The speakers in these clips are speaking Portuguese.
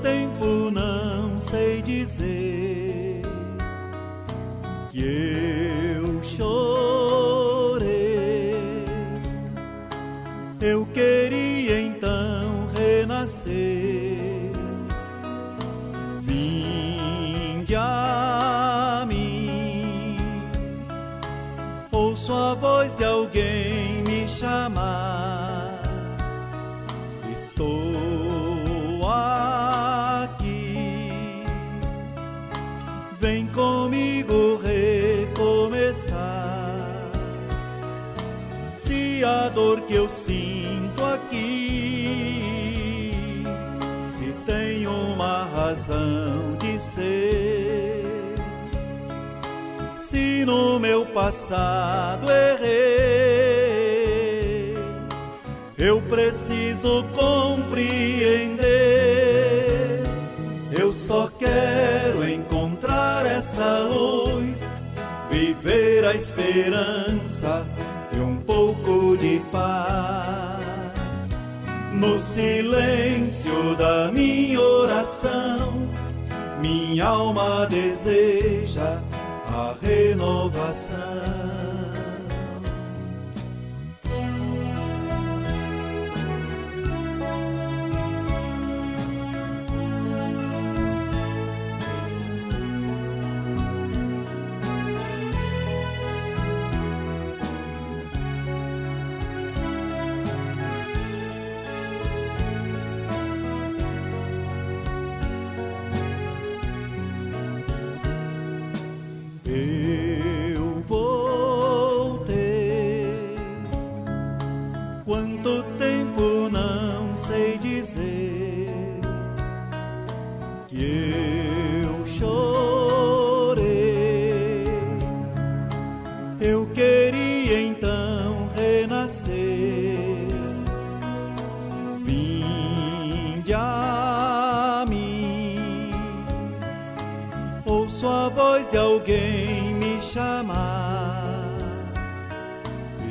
tempo não sei dizer que eu chorei. Eu queria então renascer. Vinde a mim, ouço a voz de alguém me chamar. Estou aqui, vem comigo recomeçar. Se a dor que eu sinto aqui, se tem uma razão de ser, se no meu passado errei, eu preciso compreender. Eu só quero encontrar essa luz, viver a esperança e um pouco de paz. No silêncio da minha oração, minha alma deseja a renovação. Eu voltei, quanto tempo não sei dizer que eu chorei. Eu queria então renascer. Vinde a mim, ouço a voz de alguém me chamar.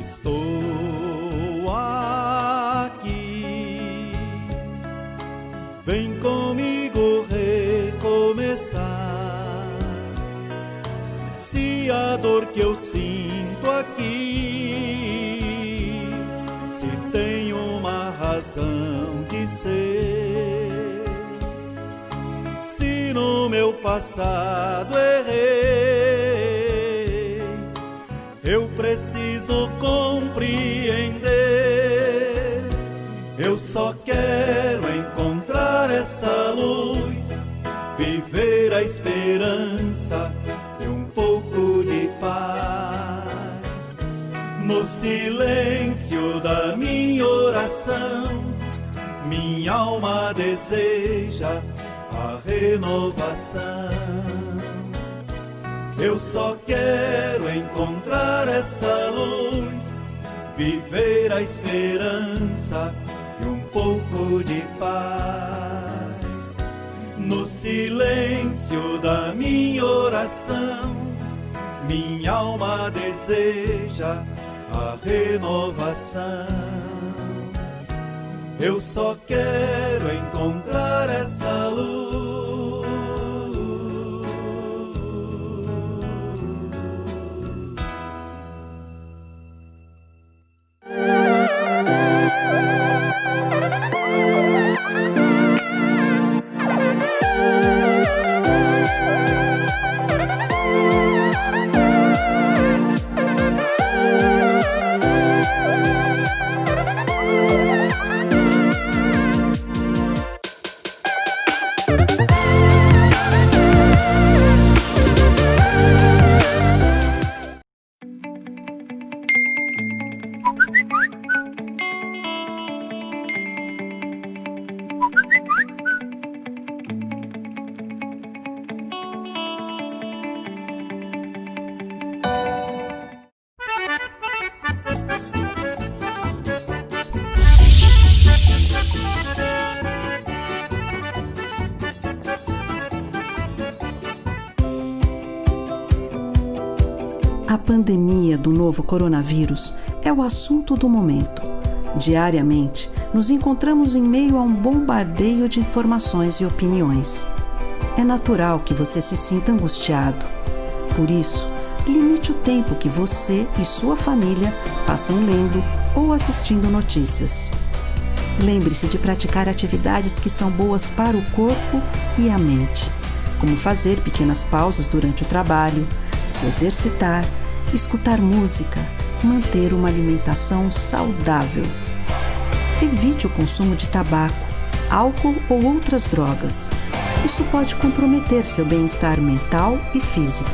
Estou aqui, vem comigo recomeçar. Se a dor que eu sinto aqui, se tem uma razão de ser, se no meu passado errei, eu preciso compreender. Eu só quero encontrar essa luz, viver a esperança e um pouco de paz. No silêncio da minha oração, minha alma deseja a renovação. Eu só quero encontrar essa luz, viver a esperança e um pouco de paz. No silêncio da minha oração, minha alma deseja a renovação. Eu só quero encontrar essa luz. A pandemia do novo coronavírus é o assunto do momento. Diariamente, nos encontramos em meio a um bombardeio de informações e opiniões. É natural que você se sinta angustiado. Por isso, limite o tempo que você e sua família passam lendo ou assistindo notícias. Lembre-se de praticar atividades que são boas para o corpo e a mente, como fazer pequenas pausas durante o trabalho, se exercitar, escutar música, manter uma alimentação saudável. Evite o consumo de tabaco, álcool ou outras drogas. Isso pode comprometer seu bem-estar mental e físico.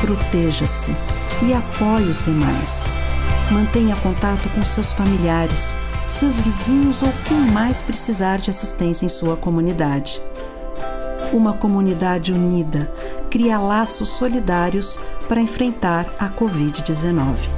Proteja-se e apoie os demais. Mantenha contato com seus familiares, seus vizinhos ou quem mais precisar de assistência em sua comunidade. Uma comunidade unida cria laços solidários para enfrentar a Covid-19.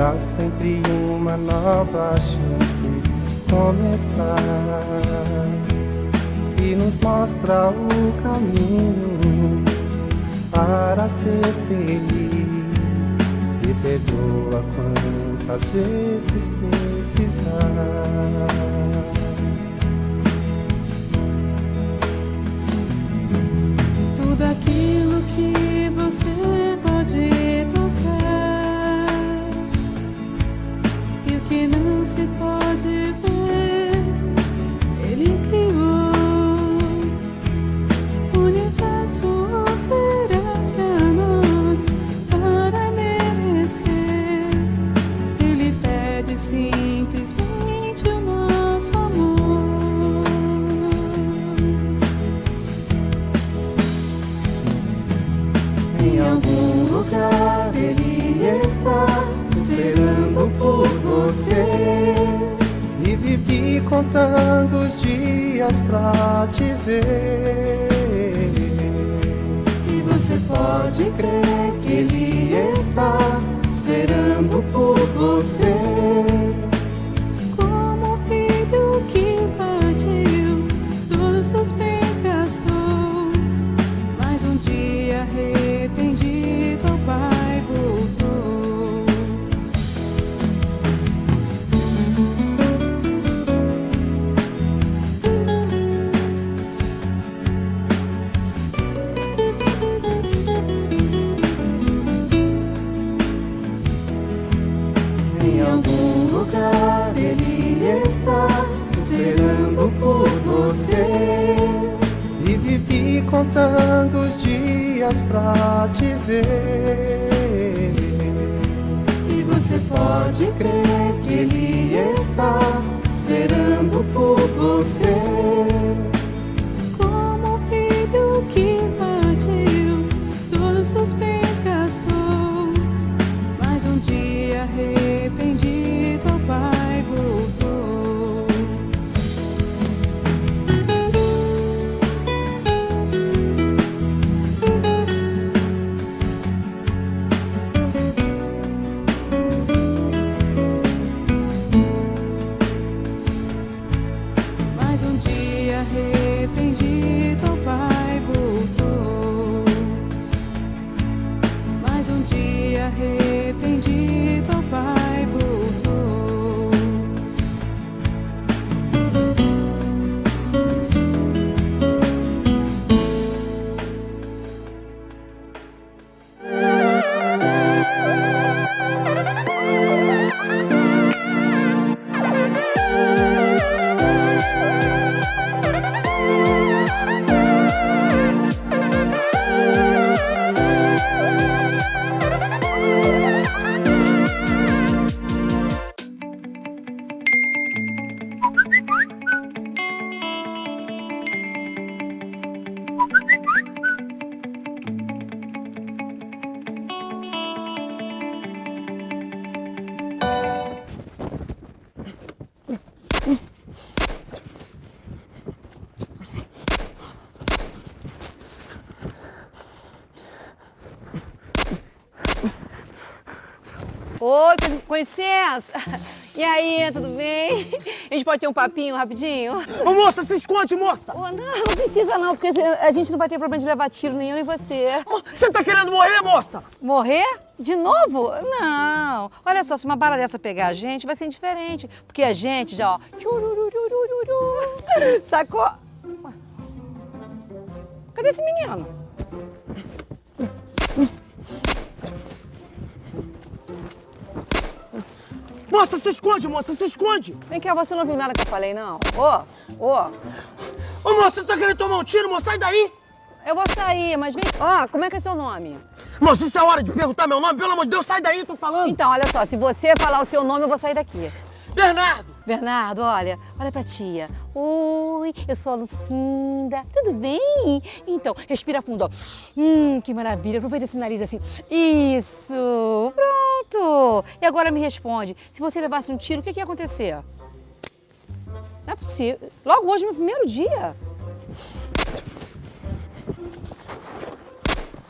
Há sempre uma nova chance de começar e nos mostra o caminho para ser feliz. E perdoa quantas vezes precisar. Tudo aquilo que você pode tocar e o que não se pode ver, Ele criou. O universo oferece a nós para merecer. Ele pede simplesmente o nosso amor. Em algum lugar Ele está esperando por você. E vivi contando os dias pra te ver. E você pode crer que Ele está esperando por você. Como um filho que partiu, todos os bens gastou, mas um dia arrependido ao Pai voltou. Em algum lugar Ele está esperando por você. E vivi contando os dias pra te ver. E você pode crer que Ele está esperando por você. Como um filho que partiu, todos os bens gastou, mas um dia arrependido ao Pai voltou. Mas um dia arrependido ao Pai voltou. Mas um dia arrependido ao Pai voltou. Oi, com licença. E aí, tudo bem? A gente pode ter um papinho rapidinho? Ô, moça, se esconde, moça! Oh, não precisa não, porque a gente não vai ter problema de levar tiro nenhum em você. Você tá querendo morrer, moça? Morrer? De novo? Não. Olha só, se uma bala dessa pegar a gente, vai ser indiferente. Porque a gente já, ó... Sacou? Ué. Cadê esse menino? Moça, se esconde, moça, se esconde! Vem cá, você não viu nada que eu falei, não? Ô, Ô, moça, você tá querendo tomar um tiro, moça? Sai daí! eu vou sair, mas vem... Ó, como é que é seu nome? Moça, isso é hora de perguntar meu nome? Pelo amor de Deus, sai daí, tô falando! Então, olha só, se você falar o seu nome, eu vou sair daqui. Bernardo! Bernardo, olha pra tia. Oi, eu sou a Lucinda. Tudo bem? Então, respira fundo, ó. Que maravilha. Aproveita esse nariz assim. Isso, pronto. E agora me responde. Se você levasse um tiro, o que ia acontecer? Não é possível. Logo hoje, meu primeiro dia.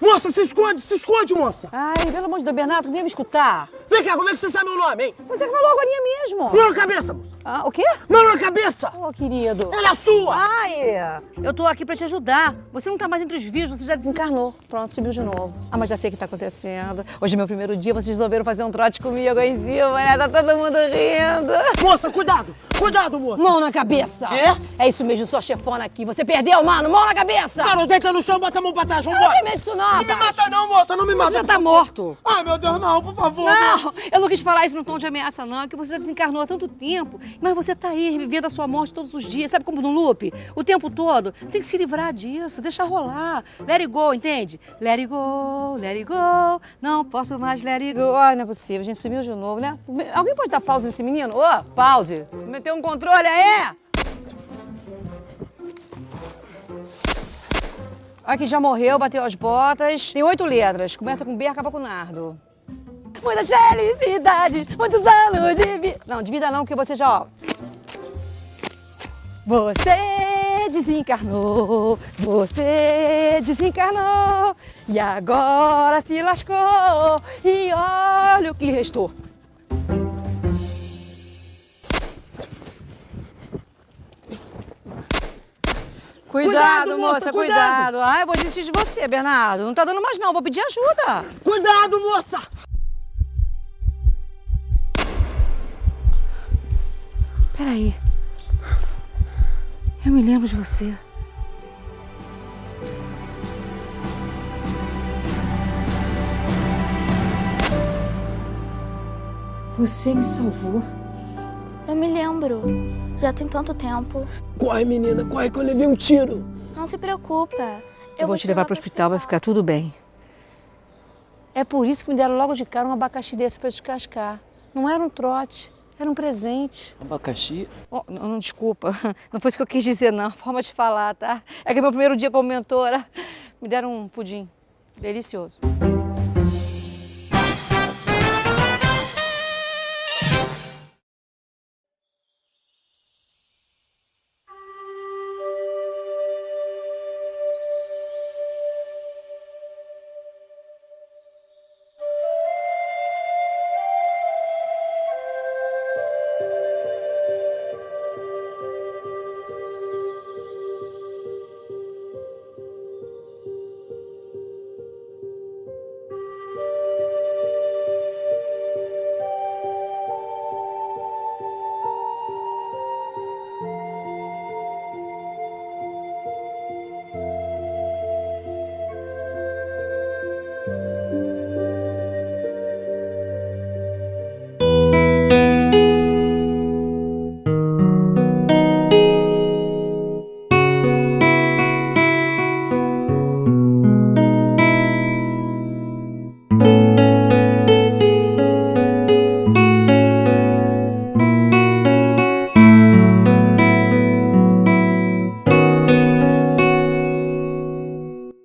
Moça, se esconde, moça! Ai, pelo amor de Deus, Bernardo, vem me escutar. Vem cá, como é que você sabe meu nome, hein? Você que falou agorinha mesmo. Mão na cabeça, moça. Ah, o quê? Mão na cabeça. Ô, querido. Ela é sua. Ai, eu tô aqui pra te ajudar. Você não tá mais entre os vivos, você já desencarnou. Pronto, subiu de novo. Ah, mas já sei o que tá acontecendo. Hoje é meu primeiro dia, vocês resolveram fazer um trote comigo aí em cima, né? Tá todo mundo rindo. Moça, cuidado. Cuidado, moça. Mão na cabeça. Quê? É isso mesmo, sua chefona aqui. Você perdeu, mano. Mão na cabeça. Não, deita no chão, bota a mão pra trás, Não vambora. tem medo disso não, Não me mata não, moça, não me mata. Você já tá morto. Ai, meu Deus, não, por favor. Não, eu não quis falar isso num tom de ameaça, não, que você já desencarnou há tanto tempo, mas você tá aí revivendo a sua morte todos os dias, sabe como no loop? O tempo todo. Você tem que se livrar disso, deixa rolar. Let it go, entende? Let it go, let it go, não posso mais let it go. Ai, não é possível, a gente sumiu de novo, né? Alguém pode dar pausa nesse menino? Ô, pause. Meteu um controle aí? Aqui já morreu, bateu as botas. Tem 8 letras, começa com B e acaba com Nardo. Muitas felicidades, muitos anos de vida. Não, de vida não, porque você já, ó. Você desencarnou e agora se lascou e olha o que restou. Cuidado, moça, cuidado. Ai, eu vou desistir de você, Bernardo. Não tá dando mais não, vou pedir ajuda. Cuidado, moça. Peraí. Eu me lembro de você. Você me salvou. Eu me lembro. Já tem tanto tempo. Corre, menina, corre que eu levei um tiro. Não se preocupa. Eu vou te levar pro hospital, vai ficar tudo bem. É por isso que me deram logo de cara um abacaxi desse pra descascar. Não era um trote, era um presente. Abacaxi? Oh, não, desculpa, não foi isso que eu quis dizer não, forma de falar, tá? É que é meu primeiro dia como mentora. Me deram um pudim, delicioso.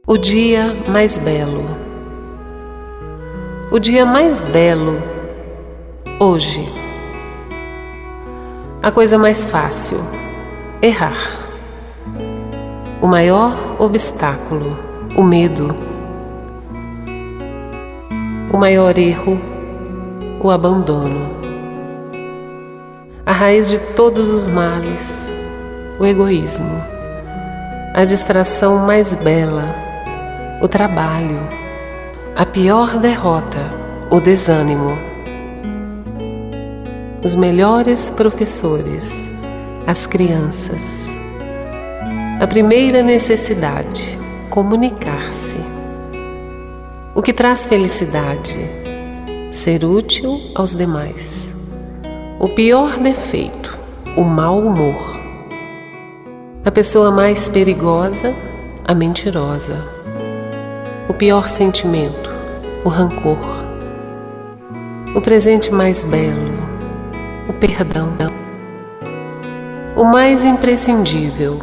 O dia mais belo. O dia mais belo, hoje. A coisa mais fácil, errar. O maior obstáculo, o medo. O maior erro, o abandono. A raiz de todos os males, o egoísmo. A distração mais bela, o trabalho. A pior derrota, o desânimo. Os melhores professores, as crianças. A primeira necessidade, comunicar-se. O que traz felicidade, ser útil aos demais. O pior defeito, o mau humor. A pessoa mais perigosa, a mentirosa. O pior sentimento, o rancor. O presente mais belo, o perdão. O mais imprescindível,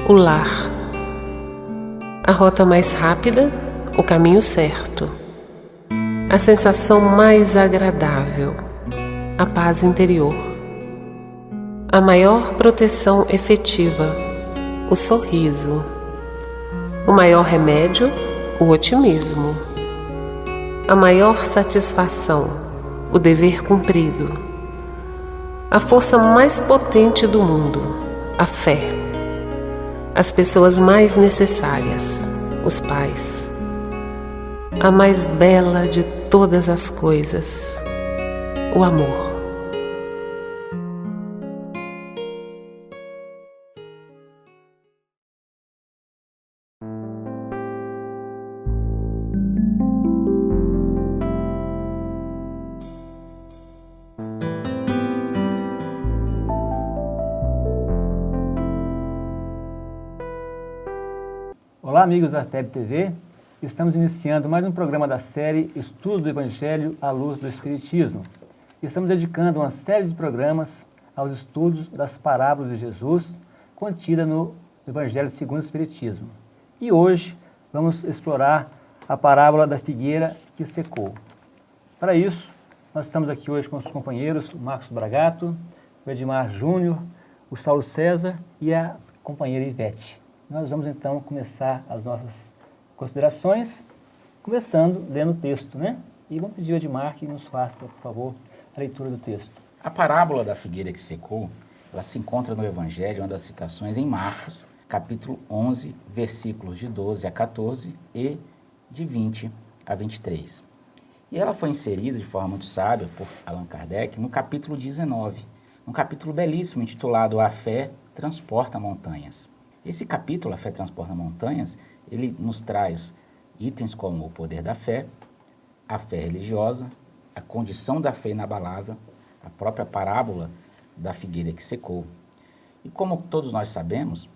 o lar. A rota mais rápida, o caminho certo. A sensação mais agradável, a paz interior. A maior proteção efetiva, o sorriso. O maior remédio, o otimismo. A maior satisfação, o dever cumprido, a força mais potente do mundo, a fé, as pessoas mais necessárias, os pais, a mais bela de todas as coisas, o amor. Olá, amigos da TEB TV. Estamos iniciando mais um programa da série Estudo do Evangelho à Luz do Espiritismo. Estamos dedicando uma série de programas aos estudos das parábolas de Jesus contida no Evangelho segundo o Espiritismo. E hoje vamos explorar a parábola da figueira que secou. Para isso, nós estamos aqui hoje com os companheiros, o Marcos Bragato, o Edmar Júnior, o Saulo César e a companheira Ivete. Nós vamos então começar as nossas considerações, começando lendo o texto, né? E vamos pedir ao Edmar que nos faça, por favor, a leitura do texto. A parábola da figueira que secou, ela se encontra no Evangelho, uma das citações em Marcos, capítulo 11, versículos de 12 a 14 e de 20 a 23. E ela foi inserida de forma muito sábia por Allan Kardec no capítulo 19, um capítulo belíssimo intitulado A Fé Transporta Montanhas. Esse capítulo, A Fé Transporta Montanhas, ele nos traz itens como o poder da fé, a fé religiosa, a condição da fé inabalável, a própria parábola da figueira que secou. E como todos nós sabemos,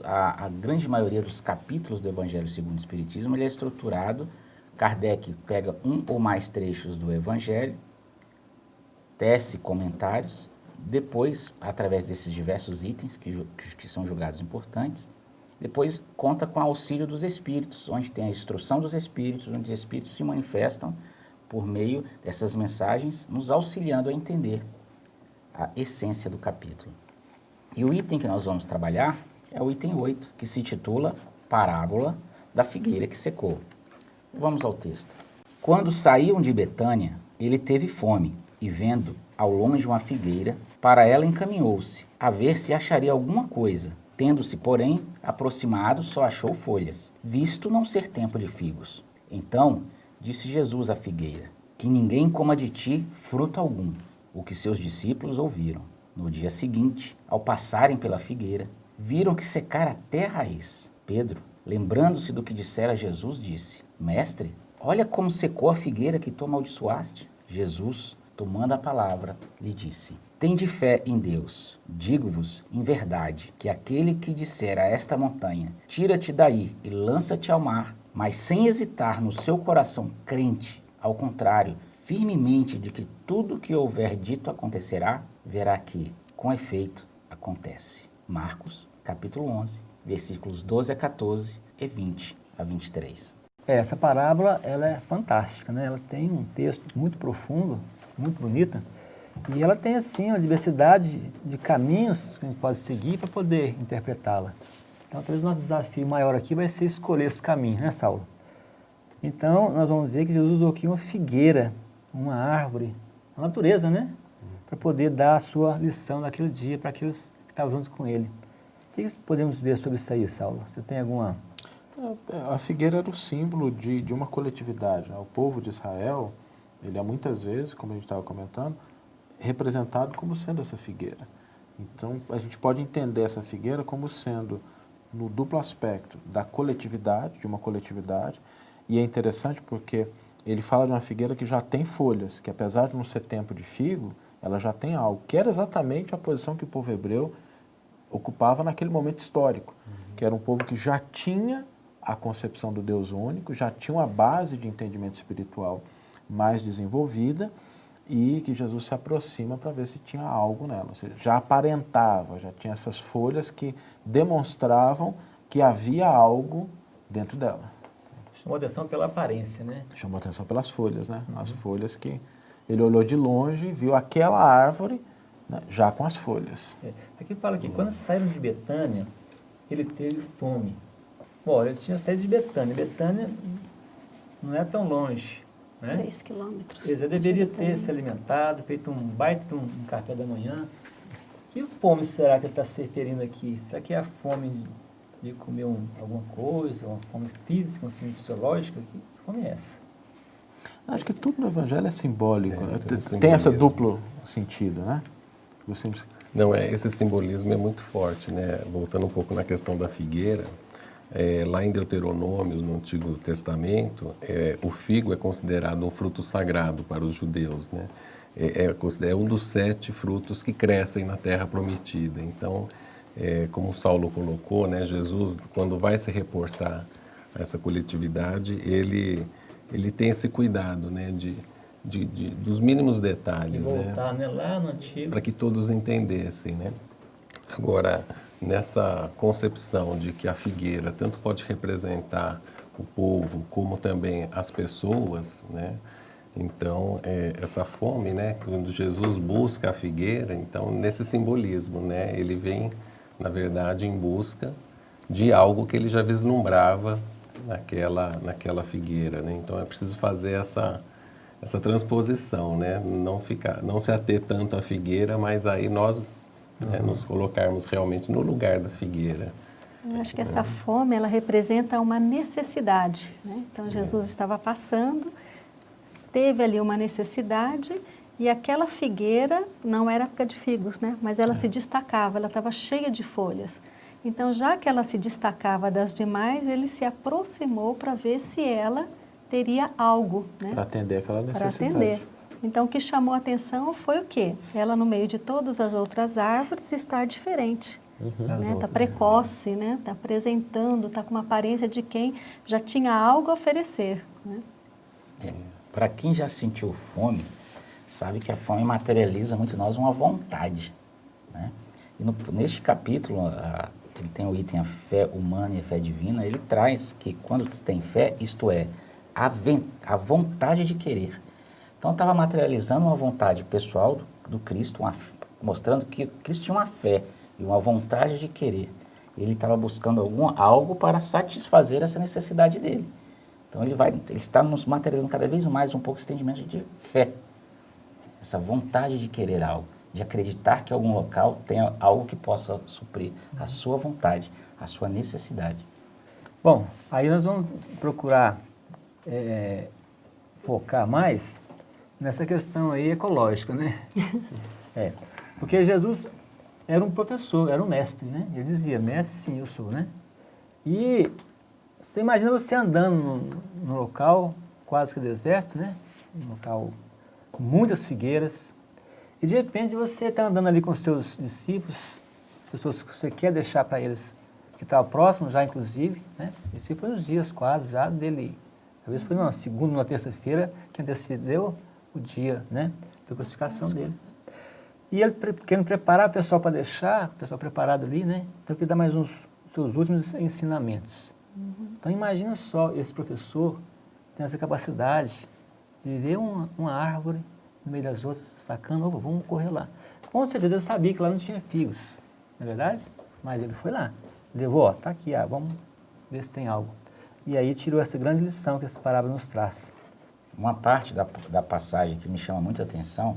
a grande maioria dos capítulos do Evangelho segundo o Espiritismo ele é estruturado. Kardec pega um ou mais trechos do Evangelho, tece comentários, depois, através desses diversos itens que são julgados importantes, depois conta com o auxílio dos Espíritos, onde tem a instrução dos Espíritos, onde os Espíritos se manifestam por meio dessas mensagens, nos auxiliando a entender a essência do capítulo. E o item que nós vamos trabalhar é o item 8, que se intitula Parábola da Figueira que Secou. Vamos ao texto. Quando saíam de Betânia, ele teve fome, e vendo ao longe uma figueira, para ela encaminhou-se, a ver se acharia alguma coisa. Tendo-se, porém, aproximado, só achou folhas, visto não ser tempo de figos. Então, disse Jesus à figueira, que ninguém coma de ti fruto algum, o que seus discípulos ouviram. No dia seguinte, ao passarem pela figueira, viram que secara até a raiz. Pedro, lembrando-se do que dissera Jesus, disse, Mestre, olha como secou a figueira que tu amaldiçoaste. Jesus, tomando a palavra, lhe disse, tende fé em Deus. Digo-vos, em verdade, que aquele que disser a esta montanha, tira-te daí e lança-te ao mar, mas sem hesitar no seu coração crente, ao contrário, firmemente de que tudo que houver dito acontecerá, verá que, com efeito, acontece. Marcos, capítulo 11, versículos 12 a 14 e 20 a 23. Essa parábola ela é fantástica, né? Ela tem um texto muito profundo, muito bonita, e ela tem assim uma diversidade de caminhos que a gente pode seguir para poder interpretá-la. Então, talvez o nosso desafio maior aqui vai ser escolher esse caminho, né, Saulo? Então, nós vamos ver que Jesus usou aqui uma figueira, uma árvore, a natureza, né? Para poder dar a sua lição naquele dia para aqueles que estavam junto com ele. O que podemos ver sobre isso aí, Saulo? Você tem alguma... A figueira era o símbolo de uma coletividade, né? O povo de Israel, ele é muitas vezes, como a gente estava comentando, representado como sendo essa figueira. Então, a gente pode entender essa figueira como sendo no duplo aspecto da coletividade, de uma coletividade, e é interessante porque ele fala de uma figueira que já tem folhas, que apesar de não ser tempo de figo, ela já tem algo, que era exatamente a posição que o povo hebreu ocupava naquele momento histórico, que era um povo que já tinha a concepção do Deus único, já tinha uma base de entendimento espiritual mais desenvolvida e que Jesus se aproxima para ver se tinha algo nela. Ou seja, já aparentava, já tinha essas folhas que demonstravam que havia algo dentro dela. Chamou atenção pela aparência, né? Chamou atenção pelas folhas, né? As folhas que ele olhou de longe e viu aquela árvore, né, já com as folhas. Aqui fala que quando saíram de Betânia, ele teve fome. Bom, ele tinha saído de Betânia. Betânia não é tão longe, né? 3 quilômetros. Quer dizer, deveria ter se alimentado, feito um baita um café da manhã. Que fome será que ele está se referindo aqui? Será que é a fome de comer alguma coisa, uma fome física, uma fome fisiológica? Que fome é essa? Acho que tudo no Evangelho é simbólico. Né? Tem Tem esse duplo sentido, né? Você... Não, esse simbolismo é muito forte, né? Voltando um pouco na questão da figueira, lá em Deuteronômio, no Antigo Testamento, o figo é considerado um fruto sagrado para os judeus, né? É um dos 7 frutos que crescem na terra prometida. Então, como o Saulo colocou, né, Jesus, quando vai se reportar a essa coletividade, ele tem esse cuidado, né, dos mínimos detalhes, de voltar, né, lá no Antigo, para que todos entendessem, né? Agora, nessa concepção de que a figueira tanto pode representar o povo como também as pessoas, né? Então, essa fome, né, quando Jesus busca a figueira, então, nesse simbolismo, né, ele vem, na verdade, em busca de algo que ele já vislumbrava naquela figueira, né? Então, é preciso fazer essa transposição, né? Não se ater tanto à figueira, mas aí nós nos colocarmos realmente no lugar da figueira. Eu acho que essa fome, ela representa uma necessidade, né? Então, Jesus estava passando, teve ali uma necessidade e aquela figueira não era época de figos, né? Mas ela se destacava, ela estava cheia de folhas. Então, já que ela se destacava das demais, ele se aproximou para ver se ela teria algo, né? Para atender aquela necessidade. Para atender. Então, o que chamou a atenção foi o quê? Ela, no meio de todas as outras árvores, estar diferente. Está precoce, né? Está apresentando, está com uma aparência de quem já tinha algo a oferecer, né? Para quem já sentiu fome, sabe que a fome materializa muito em nós uma vontade, né? E neste capítulo, ele tem o item a fé humana e a fé divina, ele traz que quando se tem fé, isto é, a vontade de querer. Então, estava materializando uma vontade pessoal do Cristo, mostrando que Cristo tinha uma fé e uma vontade de querer. Ele estava buscando algo para satisfazer essa necessidade dele. Então, ele está nos materializando cada vez mais um pouco esse entendimento de fé. Essa vontade de querer algo, de acreditar que algum local tem algo que possa suprir a sua vontade, a sua necessidade. Bom, aí nós vamos procurar focar mais nessa questão aí ecológica, né? Porque Jesus era um professor, era um mestre, né? Ele dizia, mestre, sim, eu sou, né? E você imagina você andando num local quase que deserto, né? Um local com muitas figueiras, e de repente você está andando ali com os seus discípulos, pessoas que você quer deixar para eles, que estavam próximos já, inclusive, né? Isso foi uns dias quase já dele. Talvez foi numa segunda, numa terça-feira, que antecedeu o dia, né, da crucificação dele. E ele querendo preparar o pessoal para deixar, o pessoal preparado ali, né, então ele dá mais uns seus últimos ensinamentos. Então imagina só esse professor tem essa capacidade de ver uma árvore no meio das outras, sacando, vamos correr lá. Com certeza ele sabia que lá não tinha figos, não é verdade? Mas ele foi lá, levou, tá aqui, vamos ver se tem algo. E aí tirou essa grande lição que essa parábola nos traz. Uma parte da passagem que me chama muita atenção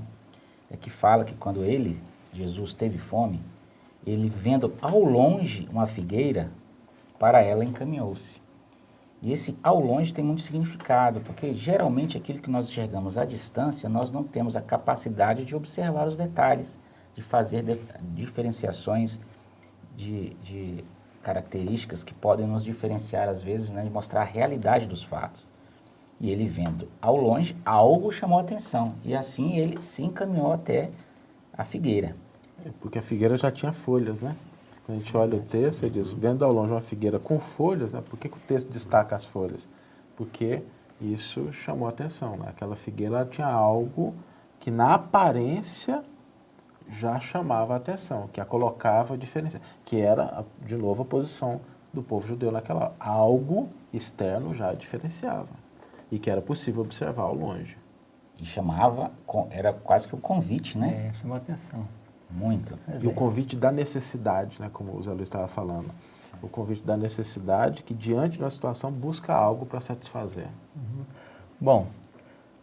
é que fala que quando Jesus, teve fome, ele vendo ao longe uma figueira, para ela encaminhou-se. E esse ao longe tem muito significado, porque geralmente aquilo que nós enxergamos à distância, nós não temos a capacidade de observar os detalhes, de fazer diferenciações de características que podem nos diferenciar às vezes, né, de mostrar a realidade dos fatos. E ele vendo ao longe, algo chamou a atenção. E assim ele se encaminhou até a figueira. Porque a figueira já tinha folhas, né? Quando a gente olha o texto, ele diz, vendo ao longe uma figueira com folhas, né? Por que o texto destaca as folhas? Porque isso chamou a atenção, né? Aquela figueira tinha algo que na aparência já chamava a atenção, que a colocava diferenciada, que era, de novo, a posição do povo judeu naquela hora. Algo externo já diferenciava e que era possível observar ao longe. E chamava, era quase que um convite, né? Chamou a atenção. Muito. E o convite da necessidade, né, como o Zé Luiz estava falando. O convite da necessidade que, diante de uma situação, busca algo para satisfazer. Bom,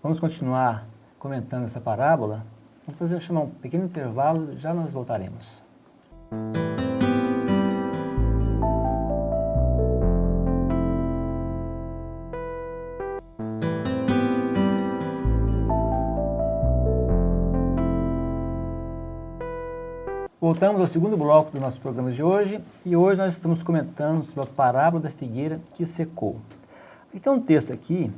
vamos continuar comentando essa parábola. Vamos chamar um pequeno intervalo, já nós voltaremos. Voltamos ao segundo bloco do nosso programa de hoje e hoje nós estamos comentando sobre a parábola da figueira que secou. Então um texto aqui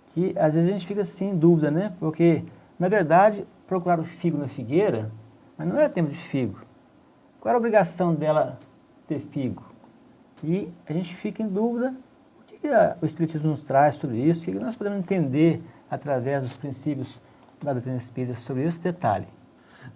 que às vezes a gente fica assim em dúvida, né? Porque, na verdade, procuraram figo na figueira, mas não era tempo de figo. Qual era a obrigação dela ter figo? E a gente fica em dúvida o que o Espiritismo nos traz sobre isso, o que nós podemos entender através dos princípios da doutrina espírita sobre esse detalhe.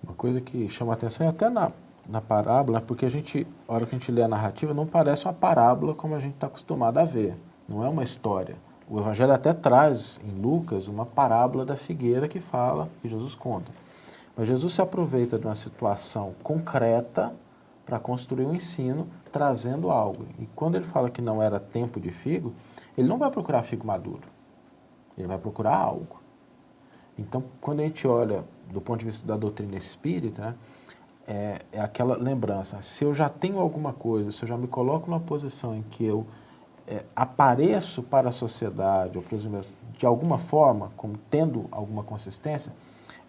Uma coisa que chama a atenção é até na parábola, porque a hora que a gente lê a narrativa, não parece uma parábola como a gente está acostumado a ver. Não é uma história. O Evangelho até traz, em Lucas, uma parábola da figueira que Jesus conta. Mas Jesus se aproveita de uma situação concreta para construir um ensino, trazendo algo. E quando ele fala que não era tempo de figo, ele não vai procurar figo maduro. Ele vai procurar algo. Então, quando a gente olha do ponto de vista da doutrina espírita, né, é aquela lembrança. Se eu já tenho alguma coisa, se eu já me coloco numa posição em que eu apareço para a sociedade, ou de alguma forma, como tendo alguma consistência,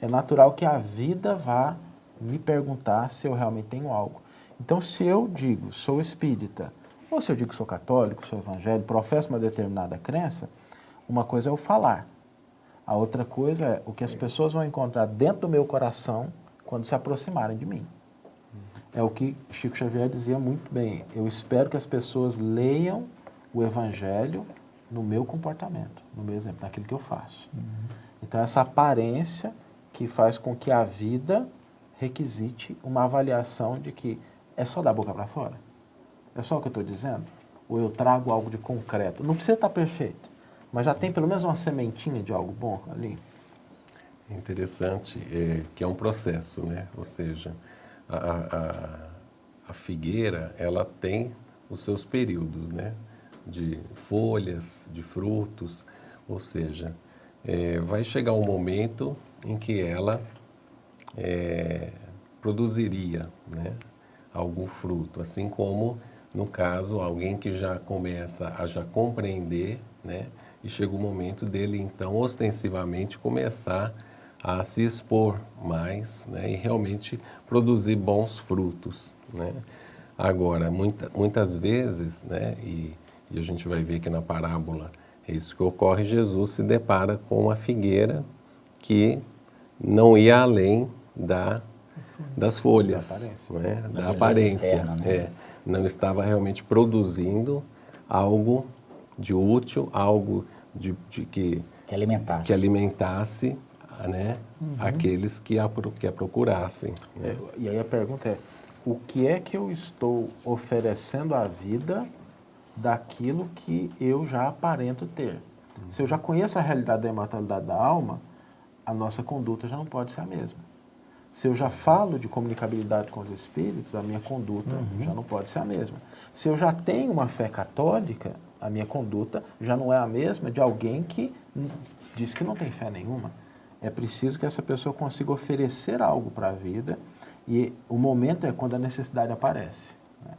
é natural que a vida vá me perguntar se eu realmente tenho algo. Então, se eu digo, sou espírita, ou se eu digo sou católico, sou evangélico, professo uma determinada crença, uma coisa é o falar. A outra coisa é o que as pessoas vão encontrar dentro do meu coração quando se aproximarem de mim. É o que Chico Xavier dizia muito bem. Eu espero que as pessoas leiam o Evangelho no meu comportamento, no meu exemplo, naquilo que eu faço. Então, essa aparência que faz com que a vida requisite uma avaliação de que é só da boca para fora? É só o que eu estou dizendo? Ou eu trago algo de concreto? Não precisa estar perfeito, mas já tem pelo menos uma sementinha de algo bom ali. É interessante que é um processo, né? Ou seja, a figueira, ela tem os seus períodos, né? De folhas, de frutos, ou seja, vai chegar um momento em que ela produziria, né, algum fruto, assim como, no caso, alguém que já começa a já compreender, né, e chega o momento dele, então, ostensivamente começar a se expor mais, né, e realmente produzir bons frutos, né. Agora, muitas vezes, né, e a gente vai ver que na parábola é isso que ocorre, Jesus se depara com uma figueira que não ia além das folhas, da aparência. Externa, né? Não estava realmente produzindo algo de útil, algo que alimentasse, né, aqueles que a procurassem. Né? E aí a pergunta é, o que é que eu estou oferecendo à vida daquilo que eu já aparento ter? Se eu já conheço a realidade da imortalidade da alma, a nossa conduta já não pode ser a mesma. Se eu já falo de comunicabilidade com os espíritos, a minha conduta já não pode ser a mesma. Se eu já tenho uma fé católica, a minha conduta já não é a mesma de alguém que diz que não tem fé nenhuma. É preciso que essa pessoa consiga oferecer algo para a vida e o momento é quando a necessidade aparece, né?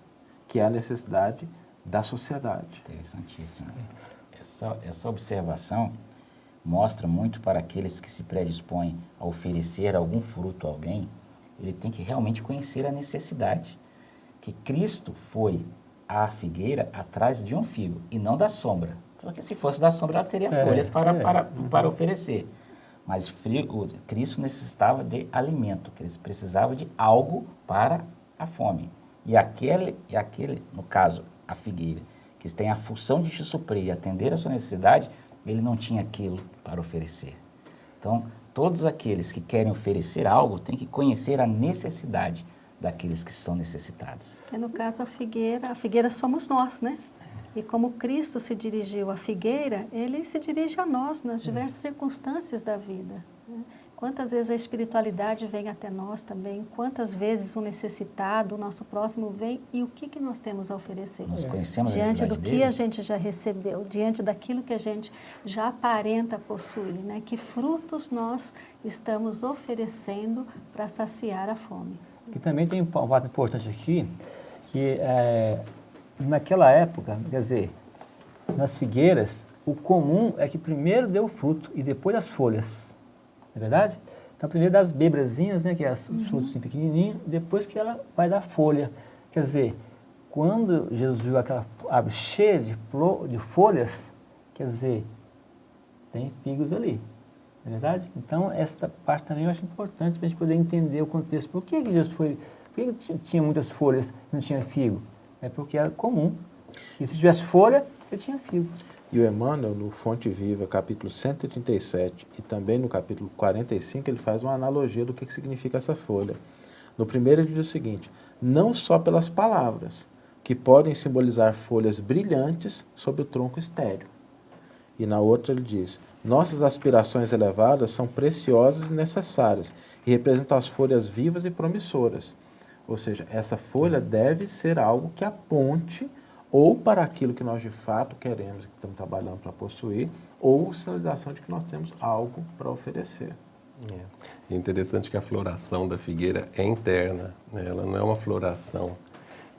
Que é a necessidade da sociedade. Interessantíssimo. Essa observação mostra muito para aqueles que se predispõem a oferecer algum fruto a alguém, ele tem que realmente conhecer a necessidade. Que Cristo foi à figueira atrás de um figo e não da sombra. Porque se fosse da sombra, ela teria folhas para oferecer. Mas Cristo necessitava de alimento, que ele precisava de algo para a fome. E aquele, no caso, a figueira, que tem a função de te suprir e atender a sua necessidade, ele não tinha aquilo para oferecer. Então, todos aqueles que querem oferecer algo têm que conhecer a necessidade daqueles que são necessitados. É no caso a figueira somos nós, né? E como Cristo se dirigiu à figueira, ele se dirige a nós nas diversas circunstâncias da vida, né? Quantas vezes a espiritualidade vem até nós também, quantas vezes o necessitado, o nosso próximo vem e o que nós temos a oferecer? Nós conhecemos a diante do necessidade que dele. a gente já recebeu, diante daquilo que a gente já aparenta possuir, né? Que frutos nós estamos oferecendo para saciar a fome. E também tem um fato importante aqui, que naquela época, quer dizer, nas figueiras, o comum é que primeiro dê o fruto e depois as folhas. Não é verdade? Então, primeiro das bebrazinhas, né, que é os frutos pequenininhos, depois que ela vai dar folha. Quer dizer, quando Jesus viu aquela árvore cheia de folhas, quer dizer, tem figos ali. Não é verdade? Então, essa parte também eu acho importante para a gente poder entender o contexto. Por que Jesus foi... Por que tinha muitas folhas e não tinha figo? É porque era comum. E se tivesse folha, ele tinha figo. E o Emmanuel, no Fonte Viva, capítulo 137, e também no capítulo 45, ele faz uma analogia do que significa essa folha. No primeiro, ele diz o seguinte: não só pelas palavras, que podem simbolizar folhas brilhantes sobre o tronco estéril. E na outra ele diz: nossas aspirações elevadas são preciosas e necessárias, e representam as folhas vivas e promissoras. Ou seja, essa folha deve ser algo que aponte ou para aquilo que nós de fato queremos, que estamos trabalhando para possuir, ou sinalização de que nós temos algo para oferecer. É interessante que a floração da figueira é interna, né? Ela não é uma floração.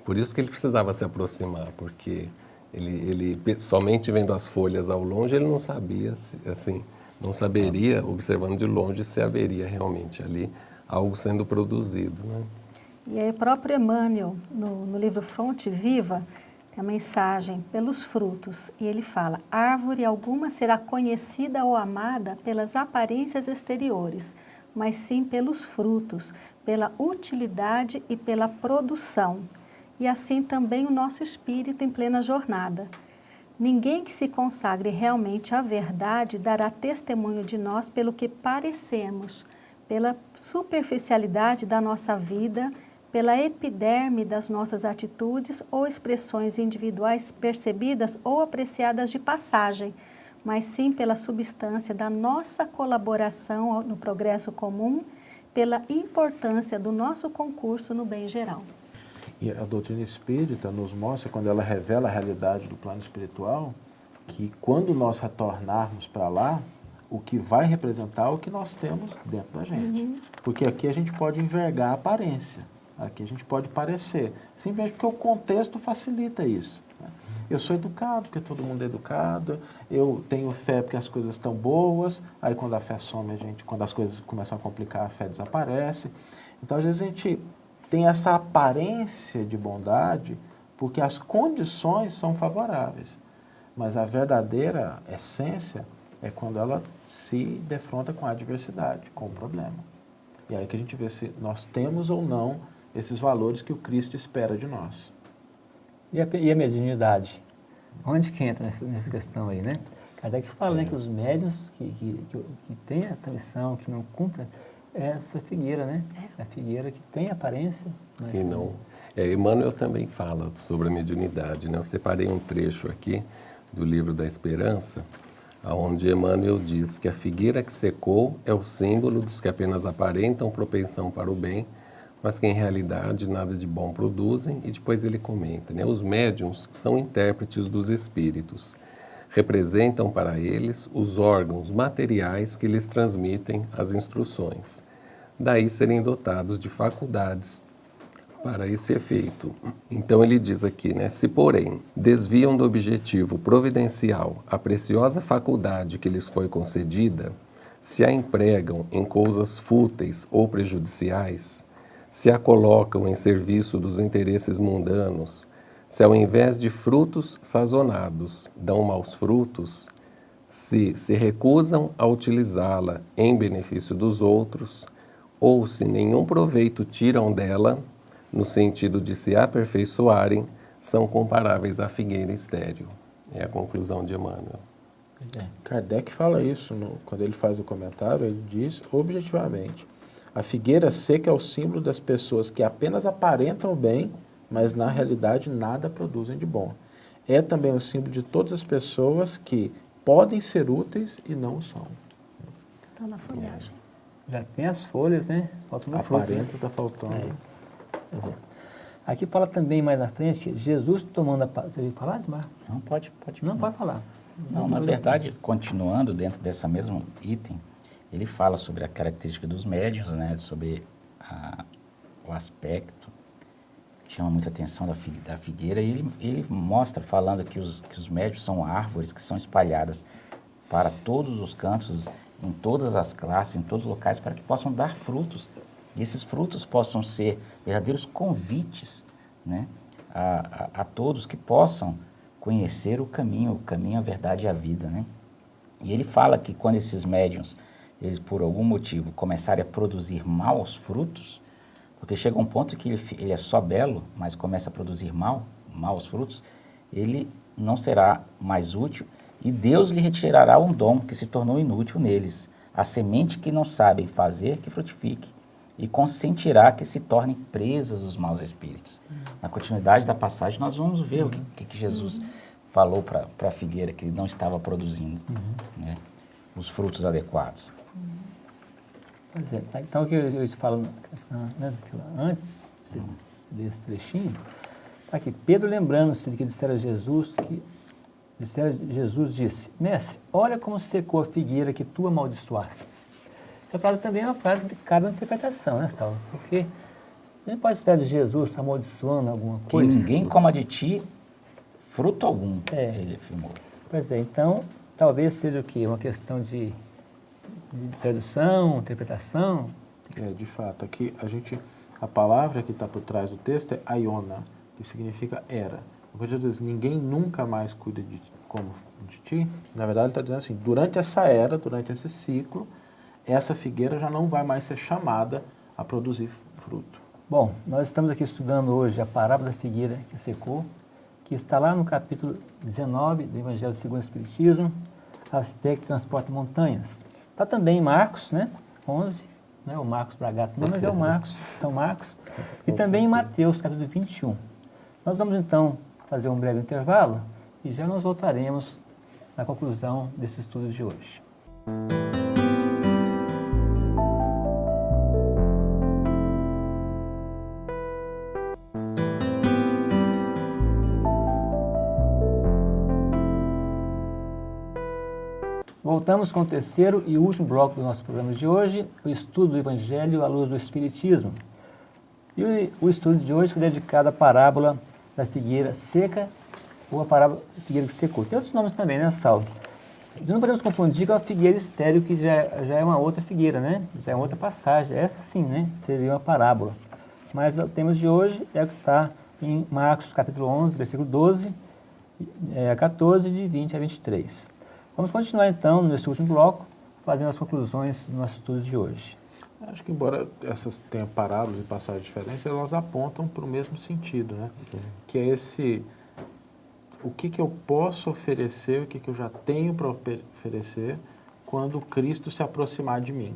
Por isso que ele precisava se aproximar, porque ele somente vendo as folhas ao longe, ele não sabia, assim, não saberia, observando de longe, se haveria realmente ali algo sendo produzido, né? E aí o próprio Emmanuel, no livro Fonte Viva, tem a mensagem pelos frutos, e ele fala: árvore alguma será conhecida ou amada pelas aparências exteriores, mas sim pelos frutos, pela utilidade e pela produção. E assim também o nosso espírito em plena jornada. Ninguém que se consagre realmente à verdade dará testemunho de nós pelo que parecemos, pela superficialidade da nossa vida, pela epiderme das nossas atitudes ou expressões individuais percebidas ou apreciadas de passagem, mas sim pela substância da nossa colaboração no progresso comum, pela importância do nosso concurso no bem geral. E a doutrina espírita nos mostra, quando ela revela a realidade do plano espiritual, que quando nós retornarmos para lá, o que vai representar é o que nós temos dentro da gente. Porque aqui a gente pode envergar a aparência. Aqui a gente pode parecer, simplesmente porque o contexto facilita isso. Né? Eu sou educado porque todo mundo é educado, eu tenho fé porque as coisas estão boas, aí quando a fé some, quando as coisas começam a complicar, a fé desaparece. Então, às vezes a gente tem essa aparência de bondade porque as condições são favoráveis, mas a verdadeira essência é quando ela se defronta com a adversidade, com o problema. E aí que a gente vê se nós temos ou não esses valores que o Cristo espera de nós. E a mediunidade? Onde que entra nessa questão aí, né? Kardec fala, né, que os médiuns que têm essa missão, que não cumprem, é essa figueira, né? É a figueira que tem aparência, mas... E não... Emmanuel também fala sobre a mediunidade, né? Eu separei um trecho aqui do Livro da Esperança, onde Emmanuel diz que a figueira que secou é o símbolo dos que apenas aparentam propensão para o bem, mas que em realidade nada de bom produzem, e depois ele comenta, né? Os médiuns são intérpretes dos espíritos, representam para eles os órgãos materiais que lhes transmitem as instruções, daí serem dotados de faculdades para esse efeito. Então ele diz aqui, né? Se porém desviam do objetivo providencial a preciosa faculdade que lhes foi concedida, se a empregam em coisas fúteis ou prejudiciais, se a colocam em serviço dos interesses mundanos, se ao invés de frutos sazonados dão maus frutos, se recusam a utilizá-la em benefício dos outros, ou se nenhum proveito tiram dela, no sentido de se aperfeiçoarem, são comparáveis à figueira estéril. É a conclusão de Emmanuel. Kardec fala isso, quando ele faz o comentário, ele diz objetivamente: a figueira seca é o símbolo das pessoas que apenas aparentam o bem, mas na realidade nada produzem de bom. É também o símbolo de todas as pessoas que podem ser úteis e não são. Está na folhagem. Já tem as folhas, né? Falta no fruto. Aparenta está faltando. Pois é. Aqui fala também mais à frente que Jesus tomando a paz. Você ia falar, Edmar? Não, pode. Não, pode falar. Não, na verdade, continuando dentro dessa mesmo item, ele fala sobre a característica dos médiuns, né? Sobre o aspecto que chama muita atenção da figueira. E ele mostra, falando que os médiuns são árvores que são espalhadas para todos os cantos, em todas as classes, em todos os locais, para que possam dar frutos. E esses frutos possam ser verdadeiros convites, né, a todos que possam conhecer o caminho, a verdade e a vida, né? E ele fala que quando esses médiuns, eles por algum motivo começarem a produzir maus frutos, porque chega um ponto que ele é só belo, mas começa a produzir maus frutos, ele não será mais útil e Deus lhe retirará um dom que se tornou inútil neles, a semente que não sabem fazer que frutifique, e consentirá que se tornem presas os maus espíritos. Na continuidade da passagem, nós vamos ver o que Jesus falou para a figueira que não estava produzindo, né, os frutos adequados. Pois é. Então, o que eu te falo antes desse trechinho, está aqui, Pedro lembrando-se de que dissera Jesus, Jesus disse, Mestre, olha como secou a figueira que tu amaldiçoastes. Essa frase também é uma frase que cabe uma interpretação, né, Saulo? Porque a gente pode esperar de Jesus amaldiçoando alguma coisa. Que ninguém coma de ti fruto algum, ele afirmou. Pois é, então, talvez seja o quê? Uma questão de tradução, interpretação? De fato, aqui a palavra que está por trás do texto é aiona, que significa era. Quando Jesus diz, ninguém nunca mais cuida de ti, na verdade ele está dizendo assim, durante essa era, durante esse ciclo, essa figueira já não vai mais ser chamada a produzir fruto. Bom, nós estamos aqui estudando hoje a parábola da figueira que secou, que está lá no capítulo 19 do Evangelho segundo o Espiritismo, a fé que transporta montanhas. Está também em Marcos, né, 11, não é o Marcos Bragato, não, mas é o Marcos, São Marcos, e também em Mateus, capítulo 21. Nós vamos então fazer um breve intervalo e já nós voltaremos na conclusão desse estudo de hoje. Voltamos com o terceiro e último bloco do nosso programa de hoje, o estudo do Evangelho à luz do Espiritismo. E o estudo de hoje foi dedicado à parábola da figueira seca ou a parábola da figueira que secou. Tem outros nomes também, né, Saulo? Não podemos confundir com a figueira estéril, que já é uma outra figueira, né? Já é uma outra passagem. Essa sim, né? Seria uma parábola. Mas o tema de hoje é o que está em Marcos, capítulo 11, versículo 12 a 14, de 20 a 23. Vamos continuar então, nesse último bloco, fazendo as conclusões do nosso estudo de hoje. Acho que embora essas tenham parábolas e passagens diferentes, elas apontam para o mesmo sentido, né? Que é o que eu posso oferecer, o que eu já tenho para oferecer quando Cristo se aproximar de mim.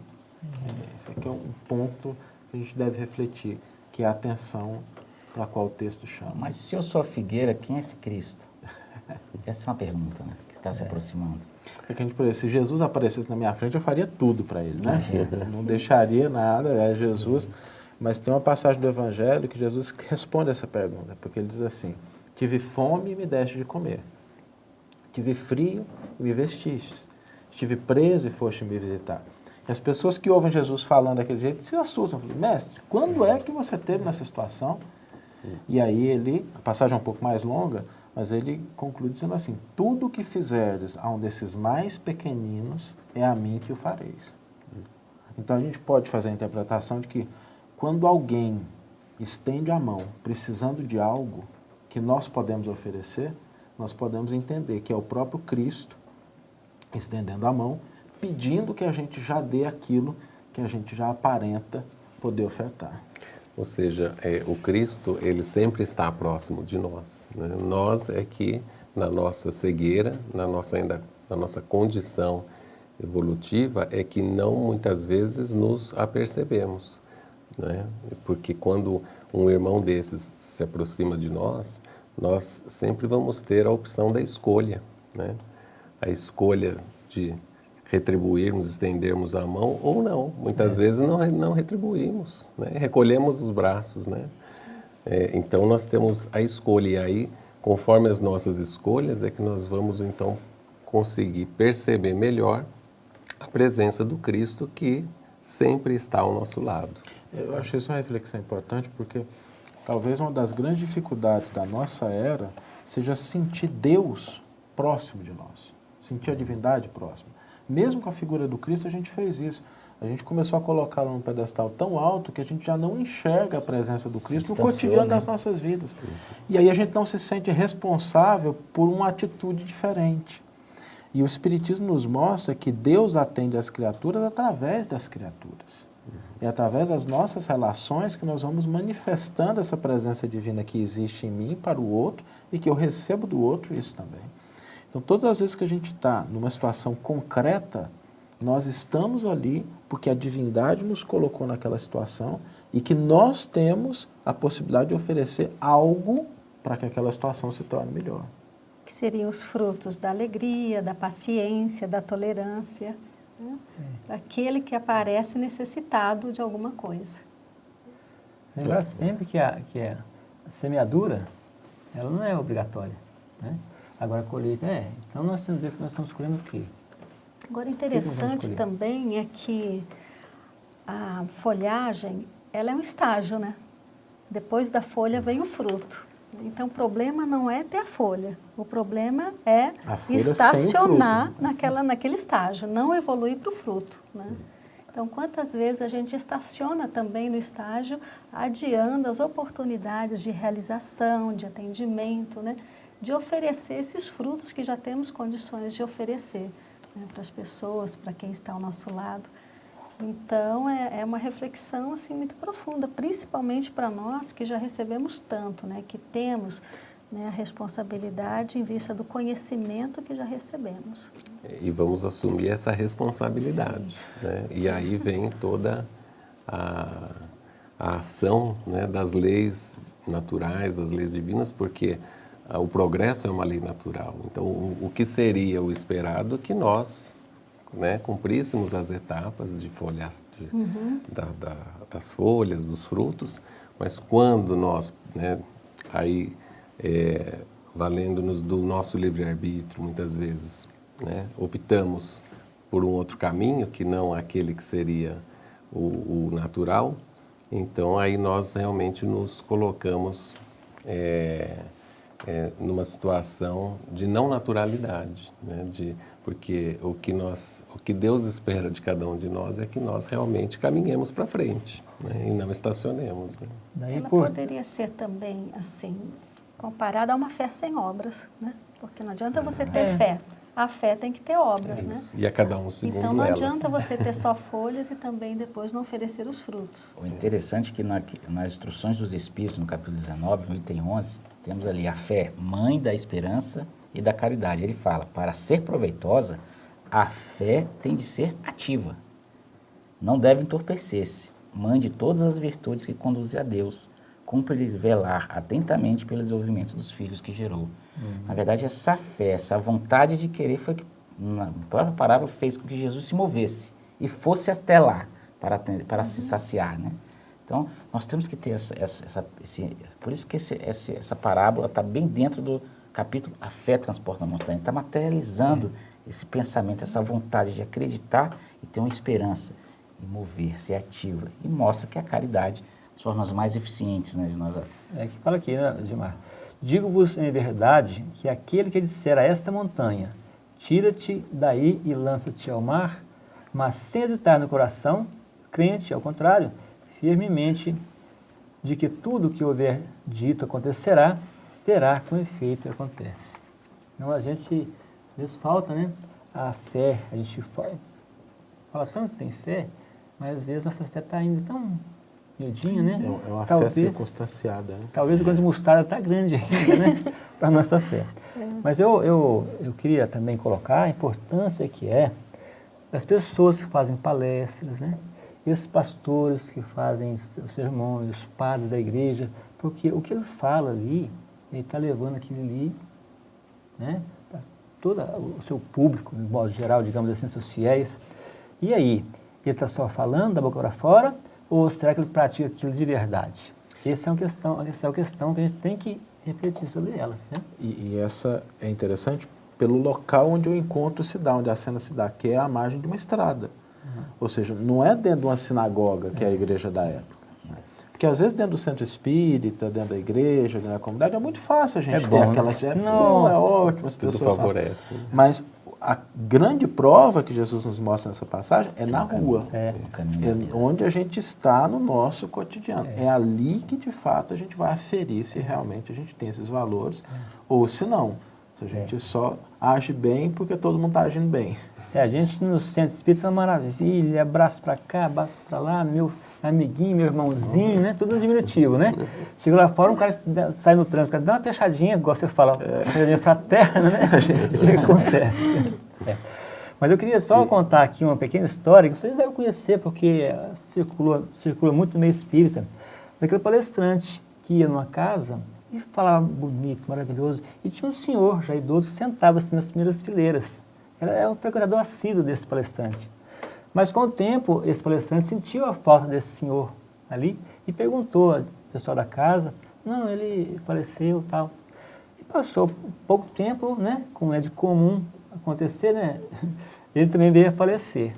Esse aqui é um ponto que a gente deve refletir, que é a atenção para a qual o texto chama. Mas se eu sou a figueira, quem é esse Cristo? Essa é uma pergunta, né? Que está se aproximando. É que a gente poderia, se Jesus aparecesse na minha frente, eu faria tudo para ele, né? Não deixaria nada, é Jesus. Mas tem uma passagem do Evangelho que Jesus responde essa pergunta, porque ele diz assim, tive fome e me deste de comer. Tive frio e me vestistes. Estive preso e foste me visitar. E as pessoas que ouvem Jesus falando daquele jeito se assustam. Falam, mestre, quando é que você esteve nessa situação? E aí a passagem é um pouco mais longa, mas ele conclui dizendo assim, tudo o que fizerdes a um desses mais pequeninos, é a mim que o fareis. Então a gente pode fazer a interpretação de que quando alguém estende a mão precisando de algo que nós podemos oferecer, nós podemos entender que é o próprio Cristo estendendo a mão, pedindo que a gente já dê aquilo que a gente já aparenta poder ofertar. Ou seja, o Cristo, ele sempre está próximo de nós, né? Nós é que, na nossa cegueira, na nossa condição evolutiva, é que não muitas vezes nos apercebemos, né? Porque quando um irmão desses se aproxima de nós, nós sempre vamos ter a opção da escolha, né? A escolha de retribuirmos, estendermos a mão ou não. Muitas vezes não retribuímos, né? Recolhemos os braços, né? Então nós temos a escolha e aí, conforme as nossas escolhas, é que nós vamos então conseguir perceber melhor a presença do Cristo que sempre está ao nosso lado. Eu acho isso uma reflexão importante porque talvez uma das grandes dificuldades da nossa era seja sentir Deus próximo de nós, sentir a divindade próxima. Mesmo com a figura do Cristo a gente fez isso. A gente começou a colocá-lo num pedestal tão alto que a gente já não enxerga a presença do Cristo no cotidiano das nossas vidas. E aí a gente não se sente responsável por uma atitude diferente. E o Espiritismo nos mostra que Deus atende as criaturas através das criaturas. É através das nossas relações que nós vamos manifestando essa presença divina que existe em mim para o outro e que eu recebo do outro isso também. Então, todas as vezes que a gente está numa situação concreta, nós estamos ali porque a divindade nos colocou naquela situação e que nós temos a possibilidade de oferecer algo para que aquela situação se torne melhor. Que seriam os frutos da alegria, da paciência, da tolerância, né? Daquele que aparece necessitado de alguma coisa. Lembrar sempre que a semeadura, ela não é obrigatória, né? Agora a colheita é. Então nós temos que ver que nós estamos colhendo o quê? Agora, interessante também é que a folhagem, ela é um estágio, né? Depois da folha vem o fruto. Então, o problema não é ter a folha. O problema é estacionar naquele estágio, não evoluir para o fruto, né? Então, quantas vezes a gente estaciona também no estágio, adiando as oportunidades de realização, de atendimento, né? De oferecer esses frutos que já temos condições de oferecer, né, para as pessoas, para quem está ao nosso lado. Então, é uma reflexão assim, muito profunda, principalmente para nós que já recebemos tanto, né, que temos, né, a responsabilidade em vista do conhecimento que já recebemos. E vamos assumir essa responsabilidade, né? E aí vem toda a ação, né, das leis naturais, das leis divinas, porque o progresso é uma lei natural. Então, o que seria o esperado que nós, né, cumpríssemos as etapas de folhas, das folhas, dos frutos, mas quando nós, né, aí, valendo-nos do nosso livre-arbítrio, muitas vezes, né, optamos por um outro caminho, que não aquele que seria o natural, então aí nós realmente nos colocamos numa situação de não naturalidade, né? Porque o que Deus espera de cada um de nós é que nós realmente caminhemos para frente, né? E não estacionemos. Né? Ela poderia ser também, assim, comparada a uma fé sem obras, né? Porque não adianta você ter fé, a fé tem que ter obras, né? E a cada um segundo Então não elas. adianta você ter só folhas e também depois não oferecer os frutos. O interessante é que nas instruções dos Espíritos, no capítulo 19, no item 11, temos ali a fé, mãe da esperança e da caridade. Ele fala, para ser proveitosa, a fé tem de ser ativa. Não deve entorpecer-se. Mãe de todas as virtudes que conduzem a Deus. Cumpre-lhes velar atentamente pelo desenvolvimento dos filhos que gerou. Na verdade, essa fé, essa vontade de querer foi que, na própria parábola, fez com que Jesus se movesse e fosse até lá para se saciar, né? Então, nós temos que ter por isso que essa parábola está bem dentro do capítulo A Fé Transporta a Montanha. Está materializando esse pensamento, essa vontade de acreditar e ter uma esperança, e mover, ser ativa. E mostra que a caridade as formas mais eficientes, né, de nós. É que fala aqui, né, Gilmar? Digo-vos em verdade que aquele que disser a esta montanha, tira-te daí e lança-te ao mar, mas sem hesitar no coração, crente, ao contrário, firmemente, de que tudo o que houver dito acontecerá, terá com efeito e acontece. Então, a gente, às vezes, falta, né, a fé. A gente fala tanto que tem fé, mas às vezes nossa fé está ainda tão miudinha, né? É uma fé circunstanciada. Né? Talvez o grande mostarda está grande ainda, né, para a nossa fé. Mas eu queria também colocar a importância que é das pessoas que fazem palestras, né? Esses pastores que fazem os sermões, os padres da igreja, porque o que ele fala ali, ele está levando aquilo ali, né, para todo o seu público, de modo geral, digamos assim, seus fiéis. E aí, ele está só falando da boca para fora ou será que ele pratica aquilo de verdade? Essa é uma questão que a gente tem que refletir sobre ela. Né? E essa é interessante pelo local onde o encontro se dá, onde a cena se dá, que é a margem de uma estrada. Ou seja, não é dentro de uma sinagoga, que é a igreja da época. Né? Porque às vezes dentro do centro espírita, dentro da igreja, dentro da comunidade, é muito fácil a gente ter aquela... Não, é ótimo, as pessoas favorece. Mas a grande prova que Jesus nos mostra nessa passagem é na rua. É onde a gente está no nosso cotidiano. É ali que, de fato, a gente vai aferir se realmente a gente tem esses valores ou se não. Se a gente só age bem porque todo mundo está agindo bem. A gente no centro espírita é uma maravilha, abraço para cá, abraço para lá, meu amiguinho, meu irmãozinho, né? Tudo no diminutivo, né? Chega lá fora, um cara sai no trânsito, o cara dá uma fechadinha, igual você fala, fechadinha fraterna, né? O que acontece? Mas eu queria só contar aqui uma pequena história que vocês devem conhecer, porque circula muito no meio espírita, daquele palestrante que ia numa casa e falava bonito, maravilhoso, e tinha um senhor já idoso que sentava-se nas primeiras fileiras. Ele é um frequentador assíduo desse palestrante. Mas com o tempo, esse palestrante sentiu a falta desse senhor ali e perguntou ao pessoal da casa, não, ele faleceu e tal. E passou pouco tempo, né, como é de comum acontecer, né, ele também veio a falecer.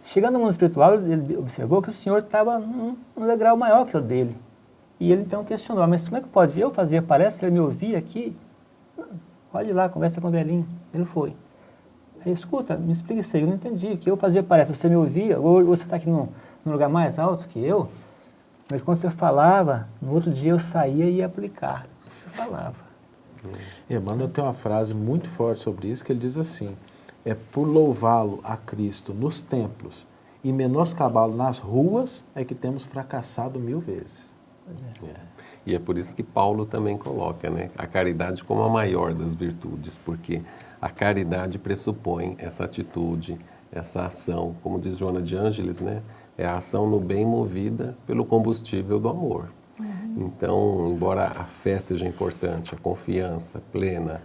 Chegando no mundo espiritual, ele observou que o senhor estava num degrau maior que o dele. E ele então questionou, mas como é que pode eu fazer palestra, ele me ouvir aqui? Pode ir lá, conversa com o velhinho. Ele foi. Aí, escuta, me explica isso aí, eu não entendi, que eu fazia palestra, você me ouvia, ou você está aqui num lugar mais alto que eu, mas quando você falava, no outro dia eu saía e ia aplicar. Você falava. Emmanuel tem uma frase muito forte sobre isso, que ele diz assim, é por louvá-lo a Cristo nos templos e menoscabá-lo nas ruas é que temos fracassado 1000 vezes. E é por isso que Paulo também coloca, né, a caridade como a maior das virtudes, porque a caridade pressupõe essa atitude, essa ação, como diz Joana de Ângeles, né, é a ação no bem movida pelo combustível do amor. Então, embora a fé seja importante, a confiança plena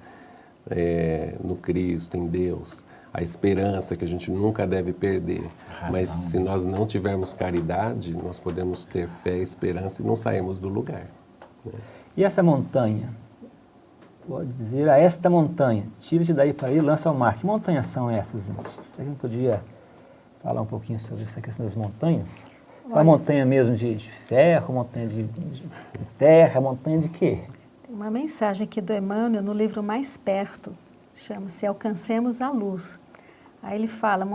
no Cristo, em Deus, a esperança que a gente nunca deve perder. Mas se nós não tivermos caridade, nós podemos ter fé, esperança e não sairmos do lugar. Né? E essa montanha? Pode dizer a esta montanha, tira-te daí para ir, lança ao mar. Que montanhas são essas, gente? A gente podia falar um pouquinho sobre essa questão das montanhas? A montanha mesmo de ferro, montanha de terra, montanha de quê? Tem uma mensagem aqui do Emmanuel no livro Mais Perto, chama-se Alcancemos a Luz. Aí ele fala,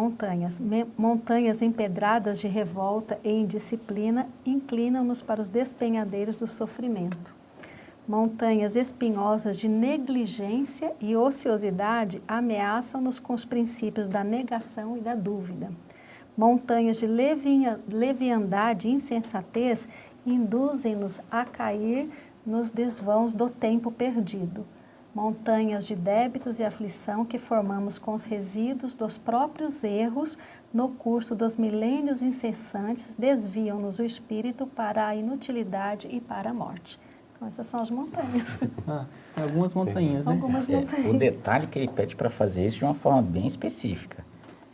montanhas empedradas de revolta e indisciplina inclinam-nos para os despenhadeiros do sofrimento. Montanhas espinhosas de negligência e ociosidade ameaçam-nos com os princípios da negação e da dúvida. Montanhas de leviandade e insensatez induzem-nos a cair nos desvãos do tempo perdido. Montanhas de débitos e aflição que formamos com os resíduos dos próprios erros no curso dos milênios incessantes desviam-nos o espírito para a inutilidade e para a morte. Então, essas são as montanhas. Algumas montanhas, né? Algumas montanhas. O detalhe que ele pede para fazer isso de uma forma bem específica.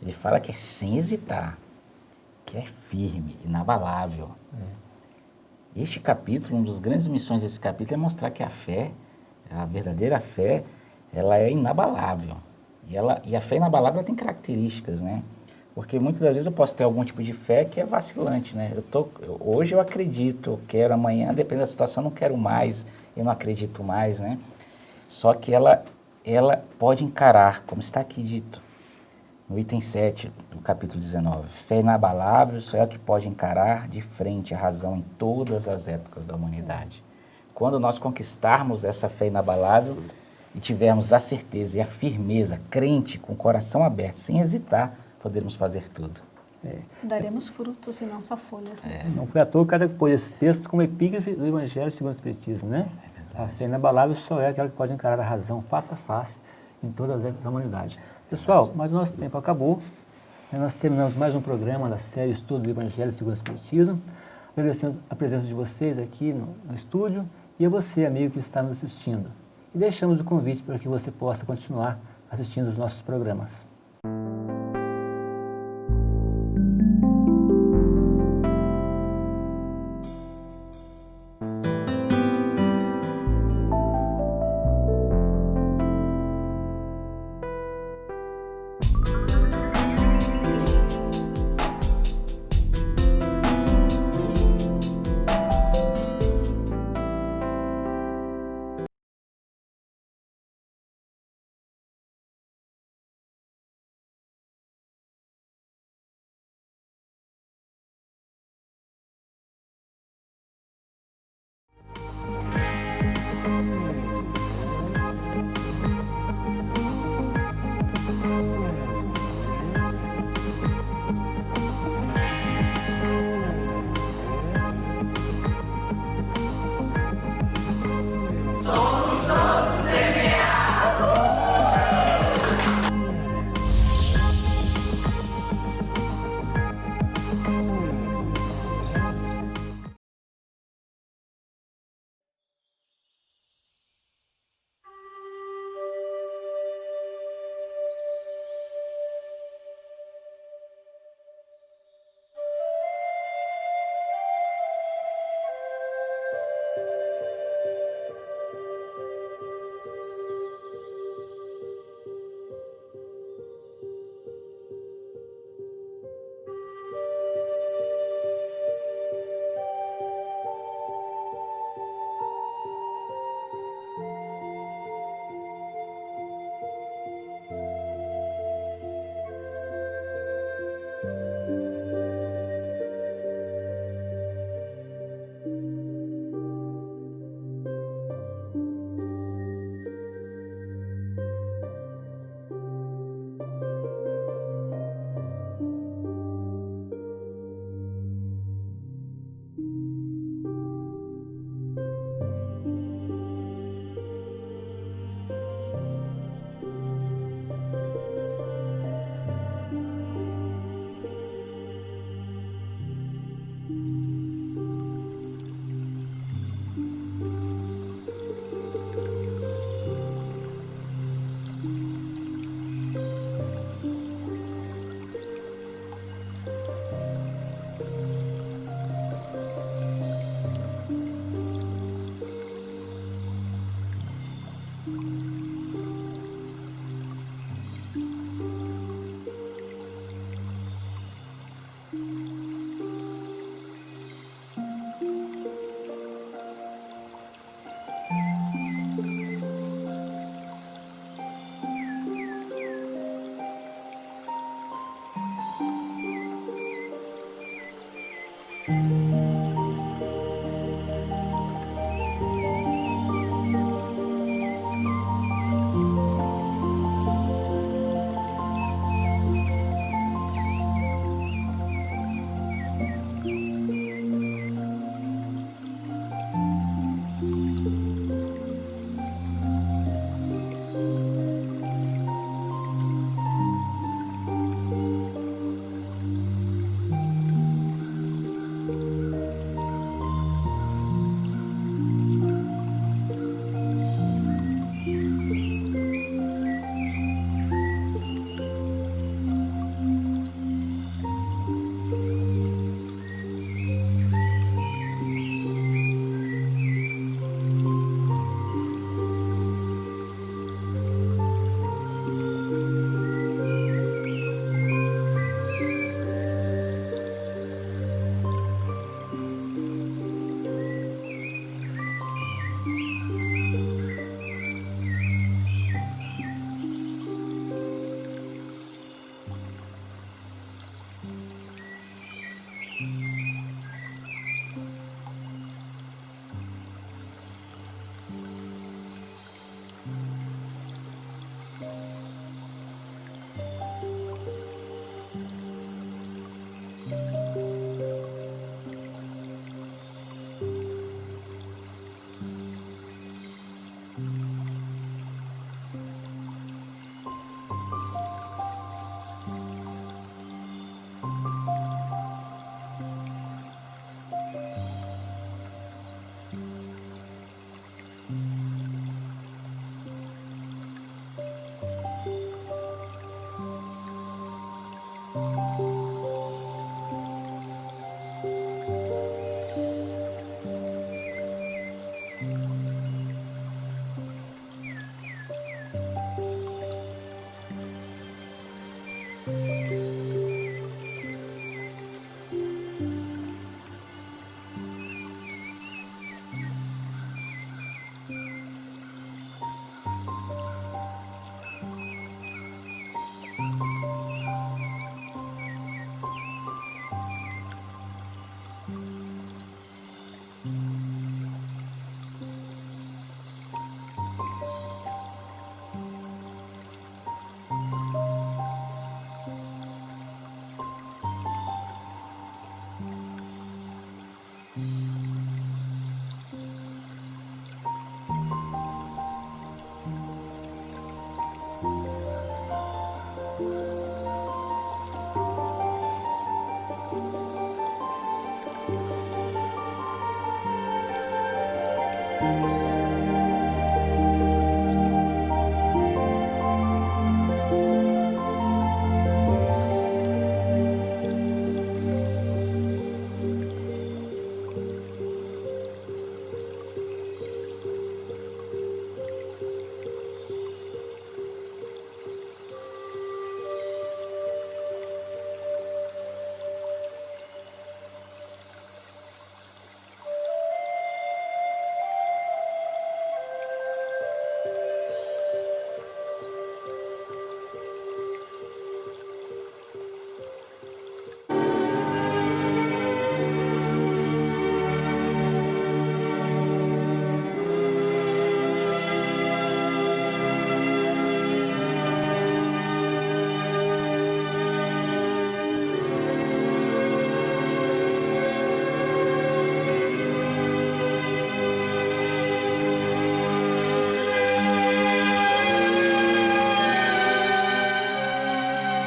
Ele fala que é sem hesitar, que é firme, inabalável. Este capítulo, uma das grandes missões desse capítulo é mostrar que a fé, a verdadeira fé, ela é inabalável. E a fé inabalável ela tem características, né? Porque muitas das vezes eu posso ter algum tipo de fé que é vacilante, né? Hoje eu acredito, eu quero, amanhã, dependendo da situação, eu não quero mais, eu não acredito mais, né? Só que ela pode encarar, como está aqui dito, no item 7 do capítulo 19, fé inabalável só é o que pode encarar de frente a razão em todas as épocas da humanidade. Quando nós conquistarmos essa fé inabalável e tivermos a certeza e a firmeza, crente, com o coração aberto, sem hesitar, poderemos fazer tudo. Daremos frutos e não só folhas. Né? Não foi à toa que cada pôs esse texto como epígrafe do Evangelho segundo o Espiritismo, né? A fé inabalável só é aquela que pode encarar a razão face a face em todas as épocas da humanidade. Pessoal, mas o nosso tempo acabou. Nós terminamos mais um programa da série Estudo do Evangelho segundo o Espiritismo. Agradecendo a presença de vocês aqui no estúdio e a você, amigo, que está nos assistindo. E deixamos o convite para que você possa continuar assistindo os nossos programas.